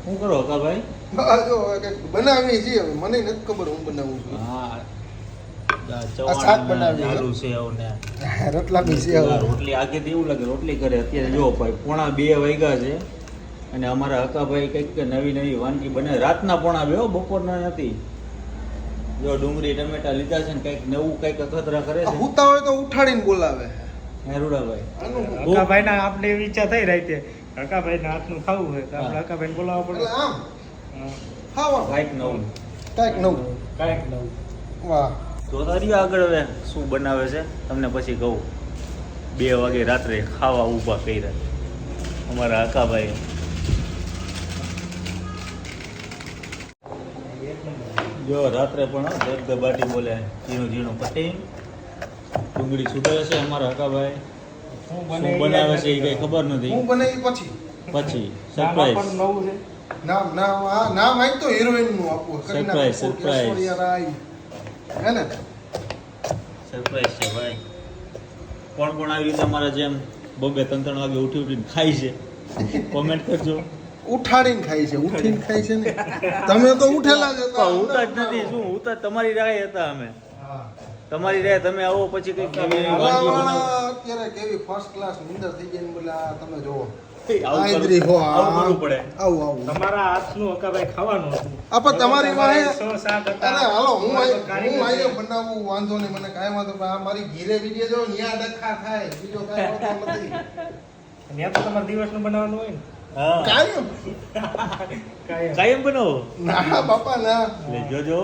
શું કરો કા ભાઈ? જો કંઈક બનાવી છે હવે મને નથી ખબર હું બનાવું છું. હા આ શાક બનાવી આલુ સેવ ને રોટલાની સેવ. રોટલી આગળ એવું લાગે રોટલી કરે. અત્યારે જો ભાઈ 1:30 વાગ્યા છે અને અમારા હકાભાઈ કંઈક નવી વાનગી બને. રાતના 1:30 હો, બપોરના નથી. જો ડુંગળી ટમેટા લીધા છે ને કંઈક નવું કંઈક અખતરા કરે છે. હુતા હોય તો ઉઠાડીને બોલાવે. હે રૂડાભાઈ? હકાભાઈ ના આપણે એવી ઈચ્છા થઈ રહી છે હકાભાઈ ના હાથનું ખાવું હોય તો આપણે હકાભાઈ બોલાવવા પડે. એટલે આમ ખાવાનું કંઈક નવું. કાંઈક નવું. કાંઈક નવું. વાહ. તો તારી આગળ હવે શું બનાવે છે તમને પછી કહું. 2 વાગે રાત્રે ખાવા ઊભા કર્યા અમારા હકાભાઈ. જો રાત્રે પણ ધબધબાટી બોલે, ઝીણું ઝીણું કટિંગ. ડુંગળી સુધારે છે અમારા હકાભાઈ. શું બનાવે છે એ કઈ ખબર નથી. હું બનાવી પછી સરપ્રાઈઝ. નવું છે. નામ આઈ તો હિરોઈન નું આપવું. Surprise, surprise. હે ને સરપ્રાઈઝ છે ભાઈ. કોણ કોણ આવી રીતે અમારા જેમ 2-3 વાગે ઉઠીને ખાય છે કોમેન્ટ કરજો. ઉઠાડીને ખાય છે, ઉઠીને ખાય છે ને. તમે તો ઉઠેલા જ હતા. ઉતા જ નથી. શું ઉતા? તમારી રાહ હતા અમે. હા. તમારી રાહ તમે આવો પછી કઈક નવી નવી વાનગી બનાવો. અત્યારે કેવી ફર્સ્ટ ક્લાસ નીંદર થઈ જાય ને બોલા તમે જોવો. આવું આઈદ્રી હો, આવું કરવું પડે. આવું તમારા હાથનું હકાભાઈ ખાવાનું હતું. આપણ તમારી વાહે 100-7 હતા. અરે હાલો હું કારીગર છે. આયો બનાવું વાંધો નહીં મને કાંઈ વાંધો પણ આ મારી ઘીરે વિડીયો જો ન્યા ડખા થાય બીજો કાંઈ વાંધો નથી. ત્યાં તો તમારે દિવસનું બનાવવાનું હોય ને. હા. કાંઈ કાંઈ કાયમ બનાવો. ના બાપા ના એટલે જોજો.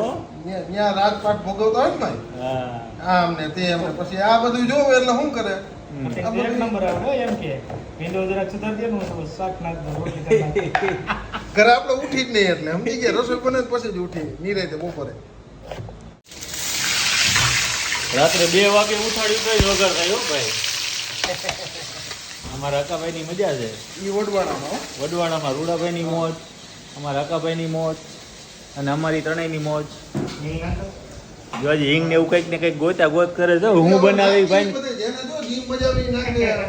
ન્યા રાજપાટ ભોગવતા હોય ને ભાઈ હા. આમ ને તે એમ ને પછી આ બધું જોવે એટલે શું કરે એક નંબર આવે હોય એમ કે વિન્ડો જરાક સુધારી દે ને તો શાક નાખ દો રોટલી કરી નાખ. ઘરે આપણે ઉઠી જ નહીં એટલે સમજી ગયા રસોઈ બને પછી જ ઉઠી નિરાંતે બપોરે. રાત્રે 2 વાગે ઉઠાડ્યું કઈ વગર થાય હો ભાઈ. અમારા હકાભાઈની મજા છે. ઈ વડવાણામાં હો. વડવાણામાં રૂડાભાઈની મોજ, અમારા હકાભાઈની મોજ અને અમારી ત્રણેયની મોજ. જો આજે હિંગ ને એવું કંઈક ને કંઈક ગોત કરે છે. હું બનાવી ભાઈ. બધે જેને જો જી મજા આવી નાખે યાર.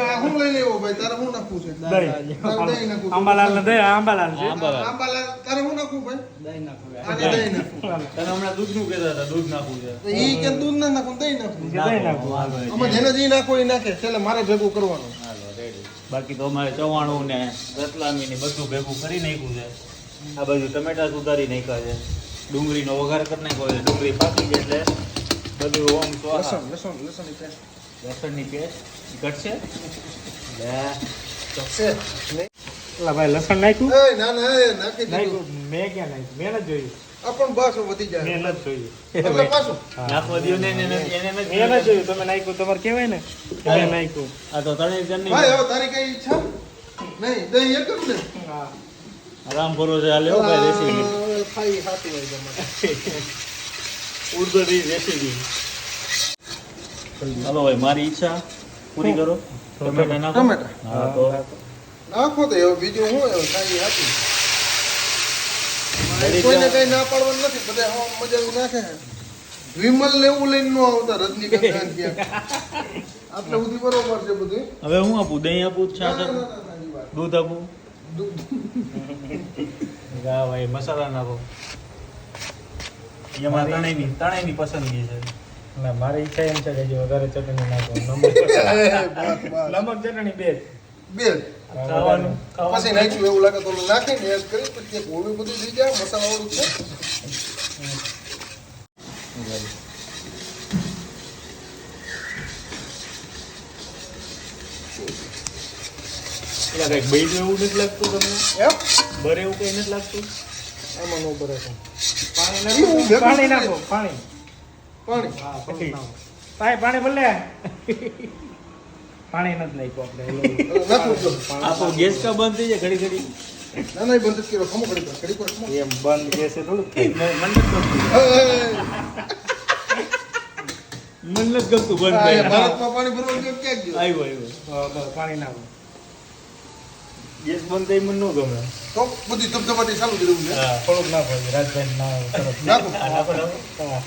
આ હું લઈ લેવો ભાઈ તારે શું નાખવું છે? તારે દહીં નાખવું છે. આંબાલાલ ને દે આંબાલાલ છે. આંબાલાલ તારે શું નાખવું ભાઈ? દહીં નાખો. આને દહીં નાખવું. તને હમણાં દૂધનું કહેતા હતા, દૂધ નાખવું છે. તો ઈ કે દૂધ ના નાખવું દહીં નાખવું. દહીં નાખો. આમાં જેને જી નાખો એ નાખે છેલ્લે મારે ભેગું કરવાનું. હાલો, ready. બાકી તો અમારે ચવાણું ને રતલામી ને બધું ભેગું કરી નાખ્યું છે. આ બાજુ ટમેટા સુધારી નાખ્યા છે. ડુંગળીનો વઘાર કરી નાખ્યો છે. ડુંગળી પાકી જાય એટલે બધું ઓમ સ્વાહા. લસણની પેસ્ટ લસણની પેસ્ટ ઘટશે. લે છે નહીં. એલા ભાઈ લસણ નાખ્યું. એ ના ના એ નાખી દીધું. નાખ્યું મેં ક્યાં નાખ્યું મેં નથી જોયું. આ પણ બસ વધી જાય. મેં નથી જોયું. એટલે પાછું નાખવા દ્યો ને એને નથી. મેં નથી જોયું. તમે નાખ્યું તમારે કહેવાય ને કે મેં નાખ્યું. આ તો ત્રણેય જણની ભાઈ હવે તારી કઈ ઈચ્છા નહીં દહીં એક જ ને હા. આરામ ભરોસે હાલે હો ભાઈ રેસીપી. ખાઈ ખાતું હોય તમારે. ઉર્દુની રેસીપી. હાલો ભાઈ મારી ઈચ્છા પૂરી કરો. ટમેટા નાખો. ટમેટા. હા તો નાખો તો એવું બીજું શું એવું ખાઈ હાથી Ready કોઈને છે? કઈ ના પાડવાનું નથી બધા આમ મજા આવી નાખે વિમલ ને એવું લઈને ન આવતા રજનીકાંત ગાંધ ક્યાંક. આટલે સુધી બરોબર છે બધું. હવે હું આપું? દહીં આપું? છાશ ના, ના, આપું? ના, ના, ઈ વાત. દૂધ આપું? હા ભાઈ મસાલા નાખો. એમાં ત્રણેયની પસંદગી છે. ના મારી ઈચ્છા એમ છે કે જે વધારે ચટણી નાખો. એ, બસ, બસ. નમક ચટણી બે. બે ખાવાનું પછી નાખ્યું એવું લાગે તો ઓલું નાખીને એડ કરી પછી એક ઓલું બધું થઈ જાય મસાલા વાળું છે. એટલે કંઈક બૈરું એવું નથી લાગતું તમને? એમ બર એવું કંઈ નથી લાગતું? આમાં નો બરે છે. પાણી હું ભેગું પાણી કરી નાખો પાણી. પાણી હા પાણી નાખો. પાણી ભલે. પાણી નથી નાખ્યું આપણે. નાખવું જો. આપો ગેસ કા બંધ થઈ જાય ઘડી ઘડી. ના ના એ બંધ જ કર્યો ખમો કરી દો ઘડી પર ખમો. એમ બંધ ગેસે થોડુંક મને નથી ગમતું. એ, મને નથી ગમતું બંધ આ થાય. ભારતમાં પાણી ભરવા ગયો ક્યાં ગયો આવ્યું. પાણી નાખો. ગેસ બંધ થઈ મને ન ગમે. તો બધી ધબધબાટી ચાલુ કરી દેવું છે. હા. થોડુંક નાખો રાજભાઈ ના તરફ. નાખો. આ નાખો, નાખો. હા.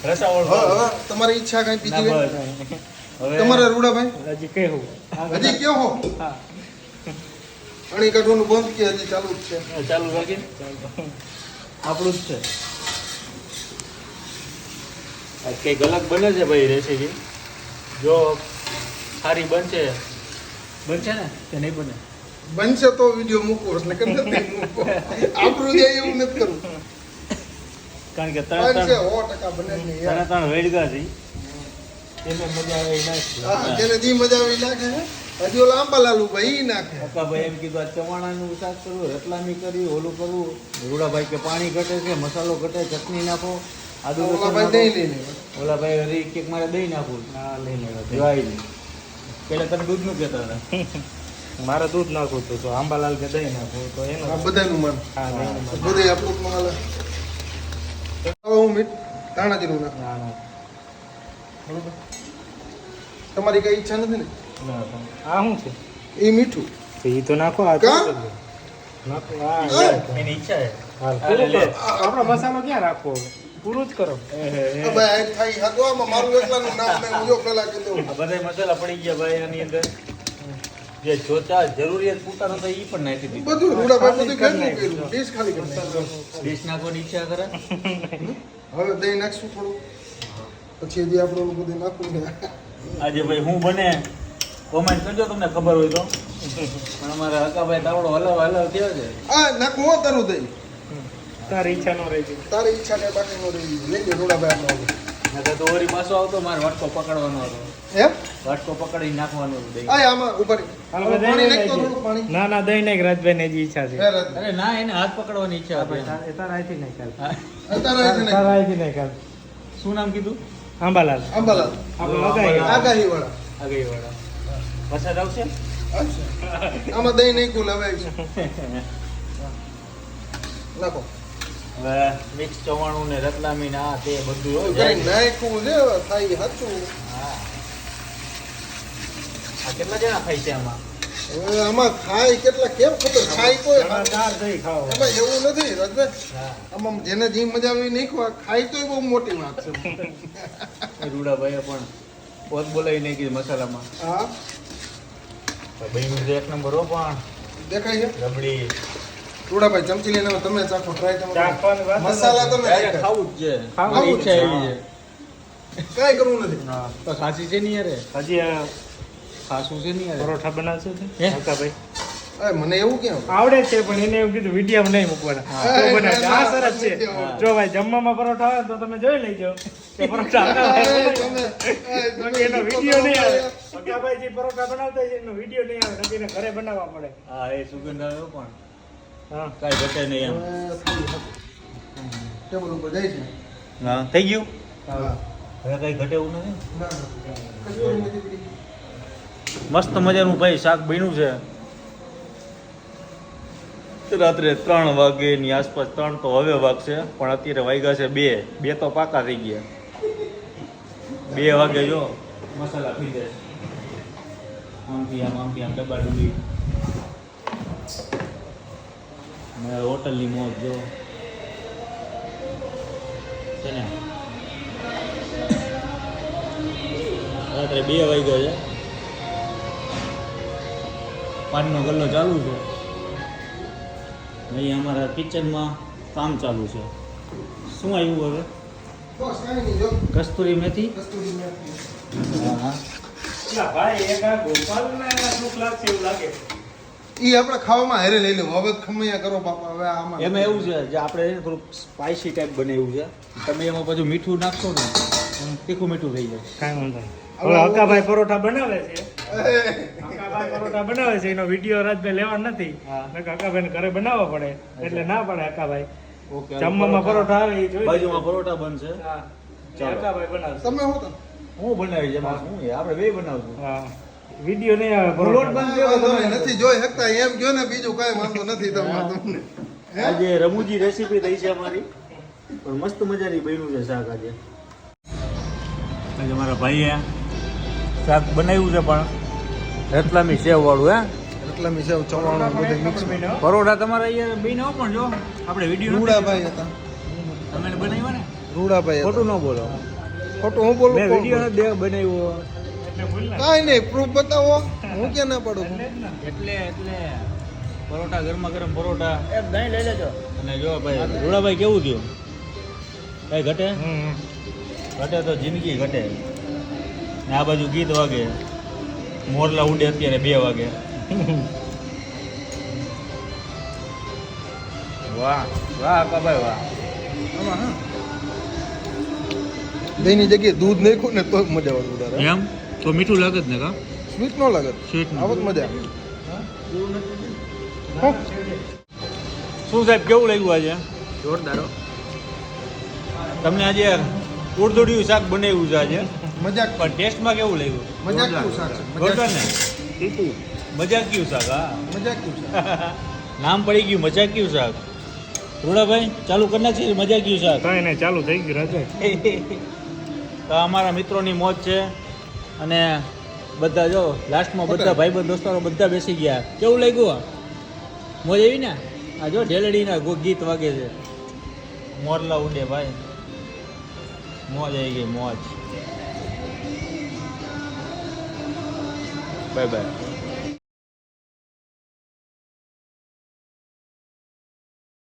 રસાવાળું હવે ખાવું. હવે તમારી ઈચ્છા કઈ ના, બીજી હોય? બસ. હવે તમારે રૂડાભાઈ હજી કેવું હજી કયો હો હા પાણી કાઢવાનું બંધ કે હજી ચાલુ જ છે? ચાલુ રાખી આપણું જ છે. આ કંઈક અલગ બને છે ભાઈ રેસીપી. જો સારી બનશે ને કે નહીં બને? બનશે તો વિડીયો મૂકો એટલે કે નથી મૂકો. આપણું જાય એવું નથી કરવું. કારણ કે બનશે 100% બને જ નહીં યાર. ત્રણ વેડગા છે. એને મજા આવે એ નાખી. હા, જેને જી મજા આવી નાખે હજી ઓલા આંબાલાલુ ભાઈ ઈ નાખે. ભાઈ એમ કીધું આ ચવાણાનું શાક કરવું, રતલામી કરી, ઓલું કરવું. રૂડાભાઈ કે પાણી ઘટે છે, મસાલો ઘટે, ચટણી નાખો, આદુ ઓલા લસણ ભાઈ નાખો. દહીં લઈને ઓલા ભાઈ હરી કેક મારે દહીં નાખવું. હા લઈ લેવા જોઈ નહીં. પેલા તમે દૂધનું કહેતા હતા. મારે દૂધ નાખવું તો આંબાલાલ કે દહીં નાખવું તો એનો આ બધાનું મન. હા દહીંનું મન. બધે આપણું માં હાલે. હવે હું મીઠ ધાણા જીરું નાખ. ના ના બરોબર. તમારી કઈ ઈચ્છા નથી ને? ના પણ આ શું છે? એ મીઠું. તો ઈ તો નાખો આ કા? નાખો હા. એની ઈચ્છા છે. હાલ હા, પૂરું લે. કરો. આપણો મસાલો ક્યાં રાખવો હવે? પૂરું જ કરો આ ભાઈ આ થાય હાથો આમાં મારું એકલાનું નામ મેં હું જો પેલા કીધું. આ બધા મસાલા પડી ગયા ભાઈ આની અંદર. જે જોતા જરૂરિયાત પૂરતા તો ઈ પણ નાખી દીધું. બધું રૂડાભાઈ બધું કેટલું કર્યું? ડીશ ખાલી કરી નાખી. ડીશ નાખવાની ઈચ્છા કરે. હવે દહીં નાખશું થોડું. પછી હજી આપણે ઓલું બધું નાખવું છે. આજે ભાઈ હું બને કોમેન્ટ કરજો તમને ખબર હોય તો. પણ અમારા હકાભાઈ તાવડો હલાવ થયો છે. આ નાખવું હો તારું દહીં. તારી ઈચ્છા નો રહી ગઈ. તારી ઈચ્છા ને બાકી નો રહી ગઈ. લઈ લે રૂડાભાઈ આપણે. નકર તો વળી પાછો આવતો મારે વાટકો પકડવાનો હતો. એમ? વાટકો પકડી નાખવાનું હતું દહીં. આ આમાં ઉપર હાલ આમાં દહીં પાણી નાખી નાખતો દઈએ. થોડું પાણી. ના ના દહીં નાખ રાજભાઈ ને જી ઈચ્છા છે. ફેર જ. અરે ના એને હાથ પકડવાની ઈચ્છા હતી. તારા અહીંથી નાખ હાલ. હા. અત્યારે છે ને તારા અહીંથી નાખ હાલ. શું નામ કીધું? આંબાલાલ આંબાલાલ આપણે લગાવી આગાહી વાળા. આગળ વાળા વરસાદ આવશે. આમાં દહીં નાખ્યું લવાય છે. નાખો. હવે મિક્સ ચવાણું ને રતલામી ને આ તે બધું હોય કઈ જાય. નાખ્યું છે થાય સાચું. હા. આ કેટલા જણા ખાય છે આમાં? હવે આમાં ખાય કેટલા કેમ ખબર ખાય કોઈ ઘણા ચાર દહીં ખાઓ. એમાં એવું નથી રજભાઈ. હા. આમાં જેને જી મજા આવી નાખવા ખાય તોય બહુ મોટી વાત છે. રૂડાભાઈએ પણ પોત બોલાવી નાખી મસાલામાં. હા બહેનું એક નંબર હો પણ દેખાય છે. રબડી રૂડાભાઈ ચમચી લઈને આવો, તમે ચાખો ટ્રાય તમે ચાખવાની વાત જ મસાલા તમે ડાયરેક્ટ નાખ્યા. ખાવું જ છે. ખાવું મારી જ ઈચ્છા છે. એવી છે. કાંઈ કરવું નથી. હા. તો ખાસી છે નહીં યાર. હજી આ ખાસું છે નહીં યાર. પરોઠા બનાવશો છે હે? હકાભાઈ અરે મને એવું કેમ આવડે છે પણ એને એવું કીધું વિડીયોમાં નહીં મૂકવાના હા. તો બનાવે. આ સરસ છે હા. જો ભાઈ જમવામાં પરોઠા આવે તો તમે જોઈ લેજો કે પરોઠા હકાભાઈ બનાવે. બાકી એનો વિડીયો નહીં આવે. હકાભાઈ જે પરોઠા બનાવતા છે એનો વિડીયો નહીં આવે નક્કી એને ઘરે બનાવવા પડે. હા એ સુગંધ આવ્યો પણ હા કાંઈ ઘટે નહીં એમ. ટેબલ ઉપર જાય છે. હા થઈ ગયું. હા. હવે કાંઈ ઘટે એવું નથી. ના, ના. કશું નથી પડી. મસ્ત મજાનું ભાઈ શાક બન્યું છે. રાત્રે 3 વાગ્યાની આસપાસ 3 તો હવે વાગશે પણ અત્યારે વાગ્યા છે 2 તો પાકા થઈ ગયા. 2 વાગે જો મસાલા પી દે આમથી આમ ડબ્બા ડુબી અને હોટલની મોજ જો છે ને. રાત્રે 2 વાગ્યા છે. પાનનો ગલ્લો ચાલુ છે. અહીં અમારા કિચનમાં કામ ચાલુ છે. શું આવ્યું હવે? બસ કાંઈ નહીં જો. કસ્તુરી મેથી. કસ્તુરી મેથી. હા હા. ના ભાઈ એક આ ગોપાલને સુખ લાગશે એવું લાગે. ઈ આપણે ખાવામાં હારે લઈ લેવું. હવે ખમૈયા કરો બાપા. હવે આમાં એમાં એવું છે જે આપણે છે ને થોડુંક સ્પાઇસી ટાઈપ બનાવ્યું છે. તમે એમાં પાછું મીઠું નાખશો ને તીખું મીઠું થઈ જાય. કાંઈ વાંધો નહીં. હવે હકાભાઈ પરોઠા બનાવે છે હકાભાઈ પરોઠા બનાવે છે એનો વિડીયો રાજભાઈ લેવા નથી. હા. નકર હકાભાઈને ઘરે બનાવવા પડે એટલે ના પડે હકાભાઈ. ઓકે. જમવામાં પરોઠા આવે એ જોઈ બાજુમાં પરોઠા બનશે. હા ચાલો. હકાભાઈ બનાવશે. તમે હો તો હું બનાવી એમાં શું છે? આપણે બે બનાવશું. હા વિડીયો નહીં આવે હું લોટ પરોઠા. બંધ કર્યો તમે નથી જોઈ શકતા એમ કહો ને બીજું કાંઈ વાંધો નથી તમને. આજે રમૂજી રેસીપી થઈ છે અમારી પણ મસ્ત મજાની બન્યું છે શાક આજે. આજે મારા ભાઈએ શાક બનાવ્યું છે પણ રતલામી સેવ વાળું હે. રતલામી સેવ ચવાણું બધું મિક્સ. પરોઠા તમારા અહીંયા બન્યો પણ જો આપણે વિડીયો રૂડાભાઈ હતા. તમે બનાવ્યા ને રૂડાભાઈ ખોટું હતા. ન બોલો. ખોટું હું બોલું મેં કોણ વિડીયો બોલે? બનાવ્યો એટલે ભૂલ ના. કાંઈ નહીં પ્રૂફ બતાવો. હું ક્યાં ના પાડું છું. એટલે જ ને. એટલે પરોઠા ગરમા ગરમ પરોઠા એક દહીં લઈ લેજો. અને જો ભાઈ રૂડાભાઈ કેવું થયું કઈ ઘટે ઘટે તો જિંદગી ઘટે ને આ બાજુ ગીત વાગે મોરલા ઉડે અત્યારે 2 વાગે વાહ વાહ કાભાઈ વાહ આમાં હા દહીંની જગ્યાએ દૂધ નાખ્યું ને તો મજા આવે વધારે એમ તો મીઠું લાગે જ ને કા સ્વીટ ન લાગે Sweet ન. આવત મજા શું સાહેબ કેવું લાગ્યું આજે જોરદાર હો. તમને આજે ઉડદુડિયું શાક બનાવ્યું છે આજે મજાક પણ ટેસ્ટમાં કેવું લાગ્યું મજાક કેવું શાક છે જોરદાર ને તીખું. મજાકિયું શાક હા મજાક કેવું શાક નામ પડી ગયું મજાકિયું શાક રૂડાભાઈ ચાલુ કરી નાખી મજાકિયું શાક કાંઈ નહીં, ચાલુ થઈ ગયું રાતે. તો અમારા મિત્રોની મોજ છે અને બધા જો લાસ્ટમાં બધા ભાઈબંધ દોસ્તારો બધા બેસી ગયા કેવું લાગ્યું મોજ આવી ને આ જો ઢેલડીના ગીત વાગે છે મોરલા ઉડે ભાઈ મોજ આવી ગઈ મોજ બાય બાય